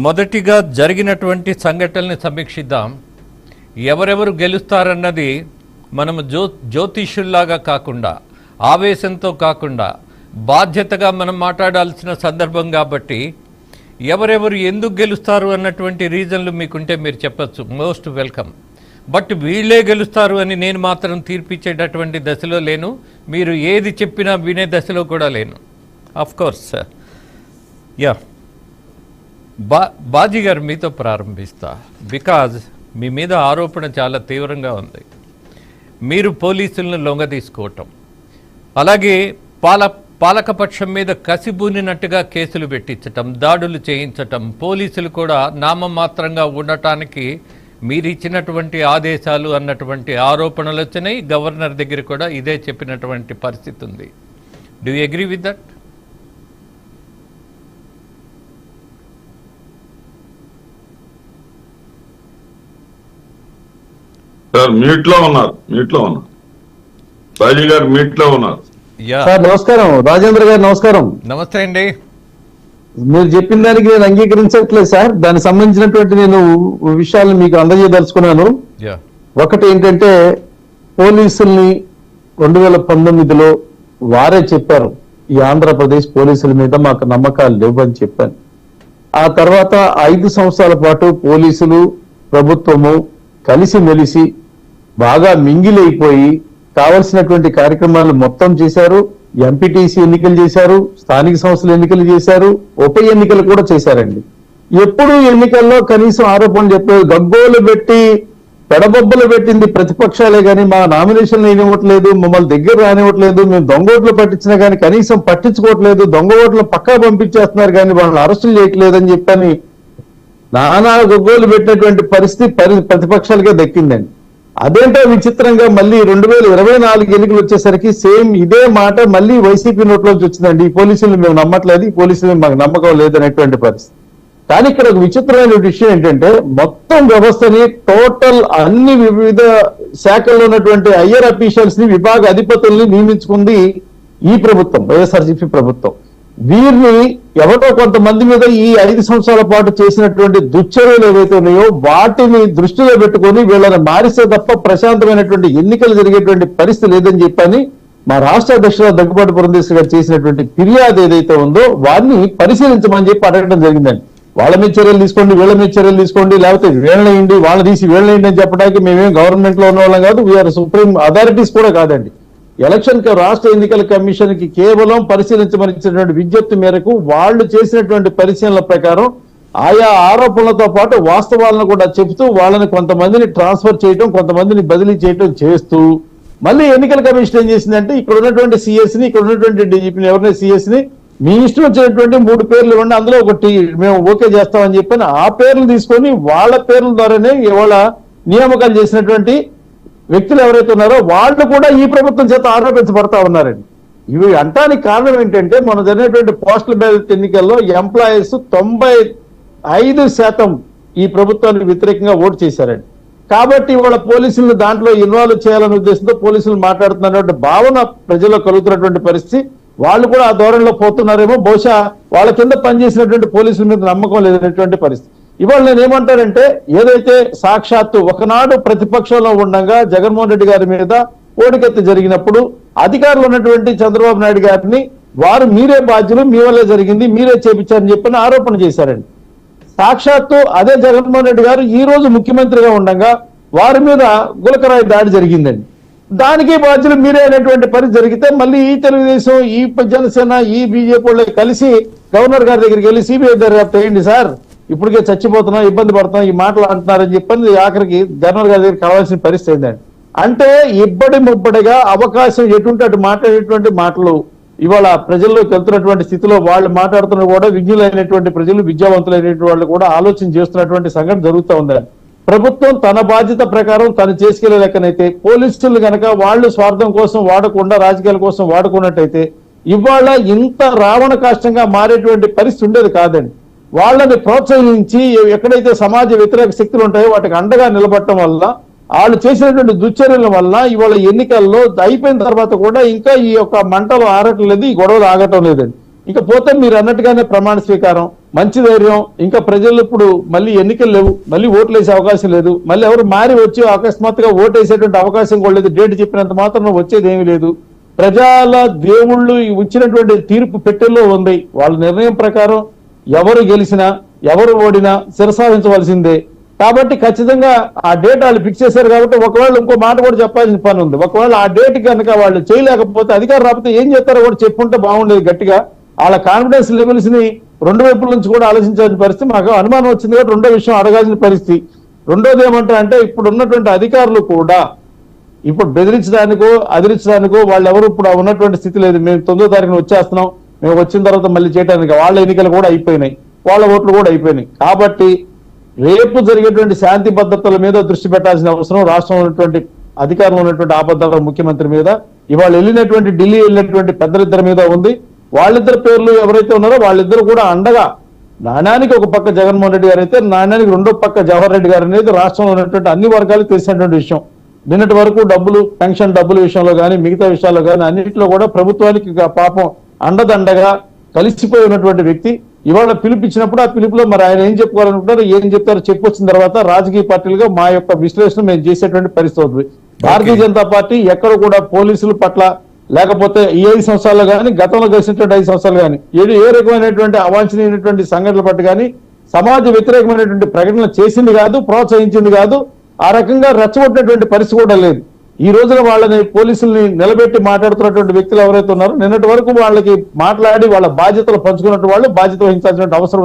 మొదటిగా జరిగినటువంటి సంఘటనల్ని సమీక్షిద్దాం. ఎవరెవరు గెలుస్తారన్నది మనము జ్యోతిష్యుల్లాగా కాకుండా, ఆవేశంతో కాకుండా బాధ్యతగా మనం మాట్లాడాల్సిన సందర్భం కాబట్టి ఎవరెవరు ఎందుకు గెలుస్తారు అన్నటువంటి రీజన్లు మీకుంటే మీరు చెప్పచ్చు, మోస్ట్ వెల్కమ్. బట్ వీళ్ళే గెలుస్తారు అని నేను మాత్రం తీర్పిచ్చేటటువంటి దశలో లేను, మీరు ఏది చెప్పినా వినే దశలో కూడా లేను. ఆఫ్ కోర్స్ యా, బాజీ గారు మీతో ప్రారంభిస్తా. బికాజ్ మీ మీద ఆరోపణ చాలా తీవ్రంగా ఉంది. మీరు పోలీసులను లొంగ తీసుకోవటం, అలాగే పాలకపక్షం మీద కసిబూనినట్టుగా కేసులు పెట్టించటం, దాడులు చేయించటం, పోలీసులు కూడా నామమాత్రంగా ఉండటానికి మీరు ఇచ్చినటువంటి ఆదేశాలు అన్నటువంటి ఆరోపణలు వచ్చినాయి. గవర్నర్ దగ్గర కూడా ఇదే చెప్పినటువంటి పరిస్థితి ఉంది. Do you agree with that? Sir mute లో ఉన్నారు, బాజీ గారు మ్యూట్ లో ఉన్నారు. సార్ నమస్కారం. రాజేంద్ర గారు నమస్కారం. నమస్తే అండి. మీరు చెప్పిన దానికి నేను అంగీకరించట్లేదు సార్. దానికి సంబంధించినటువంటి నేను విషయాలను మీకు అందజేయదలుచుకున్నాను. ఒకటి ఏంటంటే, పోలీసుల్ని 2019లో వారే చెప్పారు, ఈ ఆంధ్రప్రదేశ్ పోలీసుల మీద మాకు నమ్మకాలు లేవని చెప్పాను. ఆ తర్వాత 5 సంవత్సరాల పాటు పోలీసులు ప్రభుత్వము కలిసిమెలిసి బాగా మింగిలైపోయి కావలసినటువంటి కార్యక్రమాలు మొత్తం చేశారు. ఎంపీటీసీ ఎన్నికలు చేశారు, స్థానిక సంస్థల ఎన్నికలు చేశారు, ఉప ఎన్నికలు కూడా చేశారండి. ఎప్పుడు ఎన్నికల్లో కనీసం ఆరోపణలు చెప్పలేదు. గగ్గోలు పెట్టి పెడబొబ్బలు పెట్టింది ప్రతిపక్షాలే కానీ మా నామినేషన్లు ఇవ్వట్లేదు, మమ్మల్ని దగ్గర రానివ్వట్లేదు, మేము దొంగ ఓట్లు పట్టించినా కానీ కనీసం పట్టించుకోవట్లేదు, దొంగ ఓట్లు పక్కా పంపించేస్తున్నారు కానీ వాళ్ళని అరెస్టులు చేయట్లేదు అని చెప్పని నానా గొగ్గోలు పెట్టినటువంటి పరిస్థితి ప్రతిపక్షాలకే దక్కిందండి. అదేంటో విచిత్రంగా మళ్ళీ 2024 ఎన్నికలు వచ్చేసరికి సేమ్ ఇదే మాట మళ్ళీ వైసీపీ నోట్లోంచి వచ్చిందండి. ఈ పోలీసులు మేము నమ్మట్లేదు, ఈ పోలీసులు మాకు నమ్మకం లేదనేటువంటి పరిస్థితి. కానీ ఇక్కడ ఒక విచిత్రమైన విషయం ఏంటంటే, మొత్తం వ్యవస్థని టోటల్ అన్ని వివిధ శాఖల్లో ఉన్నటువంటి హయ్యర్ అఫీషియల్స్ ని, విభాగ అధిపతుల్ని నియమించుకుంది ఈ ప్రభుత్వం, వైఎస్ఆర్సీపీ ప్రభుత్వం. వీరిని ఎవరో కొంతమంది మీద ఈ 5 సంవత్సరాల పాటు చేసినటువంటి దుశ్చర్యలు ఏవైతే ఉన్నాయో వాటిని దృష్టిలో పెట్టుకొని వీళ్ళని మారిస్తే తప్ప ప్రశాంతమైనటువంటి ఎన్నికలు జరిగేటువంటి పరిస్థితి లేదని చెప్పని మా రాష్ట్ర అధ్యక్షుడు దగ్గుబాటి పురంధేశ్వరి గారు చేసినటువంటి ఫిర్యాదు ఏదైతే ఉందో వారిని పరిశీలించమని చెప్పి అడగడం జరిగిందండి. వాళ్ళ మీద చర్యలు తీసుకోండి, వీళ్ళ మీద చర్యలు తీసుకోండి, లేకపోతే వీళ్ళనేయండి, వాళ్ళ తీసి వీళ్ళనేయండి అని చెప్పడానికి మేమేం గవర్నమెంట్ లో ఉన్న వాళ్ళం కాదు, వీఆర్ సుప్రీం అథారిటీస్ కూడా కాదండి. ఎలక్షన్ రాష్ట్ర ఎన్నికల కమిషన్ కి కేవలం పరిశీలించమని ఇచ్చినటువంటి విజ్ఞప్తి మేరకు వాళ్ళు చేసినటువంటి పరిశీలనల ప్రకారం ఆయా ఆరోపణలతో పాటు వాస్తవాలను కూడా చెబుతూ వాళ్ళని కొంతమందిని ట్రాన్స్ఫర్ చేయటం, కొంతమందిని బదిలీ చేయటం చేస్తూ మళ్ళీ ఎన్నికల కమిషన్ ఏం చేసిందంటే, ఇక్కడ ఉన్నటువంటి సిఎస్ ని, ఇక్కడ ఉన్నటువంటి డీజీపీని, ఎవరైనా సిఎస్ ని మీ ఇష్టం వచ్చినటువంటి 3 పేర్లు ఇవ్వండి, అందులో ఒకటి మేము ఓకే చేస్తామని చెప్పి ఆ పేర్లు తీసుకొని వాళ్ళ పేర్ల ద్వారానే ఇవాళ నియామకాలు చేసినటువంటి వ్యక్తులు ఎవరైతే ఉన్నారో వాళ్ళు కూడా ఈ ప్రభుత్వం చేత ఆరోపించబడతా ఉన్నారండి. ఇవి అంటానికి కారణం ఏంటంటే, మనం జరిగినటువంటి పోస్టల్ బ్యాలెట్ ఎన్నికల్లో ఎంప్లాయీస్ 95% ఈ ప్రభుత్వానికి వ్యతిరేకంగా ఓటు చేశారండి. కాబట్టి వాళ్ళ పోలీసులను దాంట్లో ఇన్వాల్వ్ చేయాలనే ఉద్దేశంతో పోలీసులు మాట్లాడుతున్నటువంటి భావన ప్రజల్లో కలుగుతున్నటువంటి పరిస్థితి. వాళ్ళు కూడా ఆ ధోరణిలో పోతున్నారేమో, బహుశా వాళ్ళ కింద పనిచేసినటువంటి పోలీసుల మీద నమ్మకం లేదనేటువంటి పరిస్థితి. ఇవాళ నేను ఏమంటానంటే, ఏదైతే సాక్షాత్తు ఒకనాడు ప్రతిపక్షంలో ఉండగా జగన్మోహన్ రెడ్డి గారి మీద ఓడికెత్తి జరిగినప్పుడు అధికారులు ఉన్నటువంటి చంద్రబాబు నాయుడు గారిని వారు మీరే బాధ్యులు, మీ వల్లే జరిగింది, మీరే చేపించారని చెప్పిన ఆరోపణ చేశారండి. సాక్షాత్తు అదే జగన్మోహన్ రెడ్డి గారు ఈ రోజు ముఖ్యమంత్రిగా ఉండగా వారి మీద గులకరాయి దాడి జరిగిందండి. దానికి బాధ్యులు మీరే అనేటువంటి పరిస్థితి జరిగితే మళ్ళీ ఈ తెలుగుదేశం, ఈ జనసేన, ఈ బీజేపీ వాళ్ళు కలిసి గవర్నర్ గారి దగ్గరికి వెళ్ళి సిబిఐ దర్యాప్తు చేయండి సార్, ఇప్పటికే చచ్చిపోతున్నాం, ఇబ్బంది పడుతున్నాం, ఈ మాటలు అంటున్నారని చెప్పని ఆఖరికి గవర్నర్ గారి దగ్గర కావాల్సిన పరిస్థితి ఏంటండి. అంటే ఇబ్బడి ముబ్బడిగా అవకాశం ఎటువంటి అటు మాట్లాడేటువంటి మాటలు ఇవాళ ప్రజల్లోకి వెళ్తున్నటువంటి స్థితిలో వాళ్ళు మాట్లాడుతున్న కూడా విజ్ఞులైనటువంటి ప్రజలు, విద్యావంతులైనటువంటి వాళ్ళు కూడా ఆలోచన చేస్తున్నటువంటి సంఘటన జరుగుతూ ఉందండి. ప్రభుత్వం తన బాధ్యత ప్రకారం తను చేసుకెళ్లే లెక్కనైతే పోలీసులు కనుక వాళ్ళు స్వార్థం కోసం వాడకుండా, రాజకీయాల కోసం వాడుకున్నట్టయితే ఇవాళ ఇంత రావణ కాష్టంగా మారేటువంటి పరిస్థితి ఉండేది కాదండి. వాళ్ళని ప్రోత్సహించి ఎక్కడైతే సమాజ వ్యతిరేక శక్తులు ఉంటాయో వాటికి అండగా నిలబడటం వల్ల, వాళ్ళు చేసినటువంటి దుశ్చర్యల వల్ల ఇవాళ ఎన్నికల్లో అయిపోయిన తర్వాత కూడా ఇంకా ఈ యొక్క మంటలు ఆరటం లేదు, ఈ గొడవలు ఆగటం లేదండి. ఇంకా పోతే మీరు అన్నట్టుగానే ప్రమాణ స్వీకారం, మంచి ధైర్యం, ఇంకా ప్రజలు ఇప్పుడు మళ్ళీ ఎన్నికలు లేవు, మళ్ళీ ఓట్లు వేసే అవకాశం లేదు, మళ్ళీ ఎవరు మారి వచ్చి అకస్మాత్తుగా ఓటు వేసేటువంటి అవకాశం కూడా లేదు, డేట్ చెప్పినంత మాత్రం వచ్చేది ఏమీ లేదు. ప్రజల దేవుళ్ళు ఇచ్చినటువంటి తీర్పు పెట్టెల్లో ఉంది. వాళ్ళ నిర్ణయం ప్రకారం ఎవరు గెలిచినా ఎవరు ఓడినా శిరసావించవలసిందే. కాబట్టి ఖచ్చితంగా ఆ డేట్ వాళ్ళు ఫిక్స్ చేశారు. కాబట్టి ఒకవేళ ఇంకో మాట కూడా చెప్పాల్సిన పని ఉంది. ఒకవేళ ఆ డేట్ కనుక వాళ్ళు చేయలేకపోతే, అధికారం రాకపోతే ఏం చేస్తారో కూడా చెప్పుకుంటే బాగుండేది గట్టిగా. వాళ్ళ కాన్ఫిడెన్స్ లెవెల్స్ ని రెండు వైపుల నుంచి కూడా ఆలోచించాల్సిన పరిస్థితి. మాకు అనుమానం వచ్చింది కాబట్టి రెండో విషయం అడగాల్సిన పరిస్థితి. రెండోది ఏమంటే ఇప్పుడు ఉన్నటువంటి అధికారులు కూడా ఇప్పుడు బెదిరించడానికో అదిరించడానికో వాళ్ళు ఎవరు ఇప్పుడు ఉన్నటువంటి స్థితి లేదు. మేము 9వ తారీఖున వచ్చేస్తున్నాం, మేము వచ్చిన తర్వాత మళ్ళీ చేయడానికి వాళ్ళ ఎన్నికలు కూడా అయిపోయినాయి, వాళ్ళ ఓట్లు కూడా అయిపోయినాయి. కాబట్టి రేపు జరిగేటువంటి శాంతి భద్రతల మీద దృష్టి పెట్టాల్సిన అవసరం రాష్ట్రంలో ఉన్నటువంటి అధికారంలో ఉన్నటువంటి ఆపద్ధర్మ ముఖ్యమంత్రి మీద, ఇవాళ వెళ్ళినటువంటి ఢిల్లీ వెళ్ళినటువంటి పెద్దలిద్దరి మీద ఉంది. వాళ్ళిద్దరు పేర్లు ఎవరైతే ఉన్నారో వాళ్ళిద్దరు కూడా అండగా, నాణ్యానికి ఒక పక్క జగన్మోహన్ రెడ్డి గారు అయితే నాణ్యానికి రెండో పక్క జవహర్ రెడ్డి గారు అనేది రాష్ట్రంలో ఉన్నటువంటి అన్ని వర్గాలకు తెలిసినటువంటి విషయం. నిన్నటి వరకు డబ్బులు, పెన్షన్ డబ్బుల విషయంలో కానీ మిగతా విషయాల్లో కానీ అన్నింటిలో కూడా ప్రభుత్వానికి పాపం అండదండగా కలిసిపోయి ఉన్నటువంటి వ్యక్తి ఇవాళ పిలిపించినప్పుడు ఆ పిలుపులో మరి ఆయన ఏం చెప్పుకోవాలనుకుంటారు, ఏం చెప్తారో చెప్పొచ్చిన తర్వాత రాజకీయ పార్టీలుగా మా యొక్క విశ్లేషణ మేము చేసేటువంటి పరిస్థితి అవుతుంది. భారతీయ జనతా పార్టీ ఎక్కడ కూడా పోలీసుల పట్ల లేకపోతే ఈ 5 సంవత్సరాలు కానీ గతంలో కలిసినటువంటి 5 సంవత్సరాలు కానీ ఏ రకమైనటువంటి అవాంఛనీయమైనటువంటి సంఘటనల పట్ల కానీ సమాజ వ్యతిరేకమైనటువంటి ప్రకటనలు చేసింది కాదు, ప్రోత్సహించింది కాదు, ఆ రకంగా రెచ్చగొట్టినటువంటి పరిస్థితి కూడా లేదు. ఈ రోజున వాళ్ళని పోలీసుల్ని నిలబెట్టి మాట్లాడుతున్నటువంటి వ్యక్తులు ఎవరైతే ఉన్నారో నిన్నటి వరకు వాళ్ళకి మాట్లాడి వాళ్ళ బాధ్యతలు పంచుకున్నట్టు వాళ్ళు బాధ్యత వహించాల్సిన అవసరం ఉంది.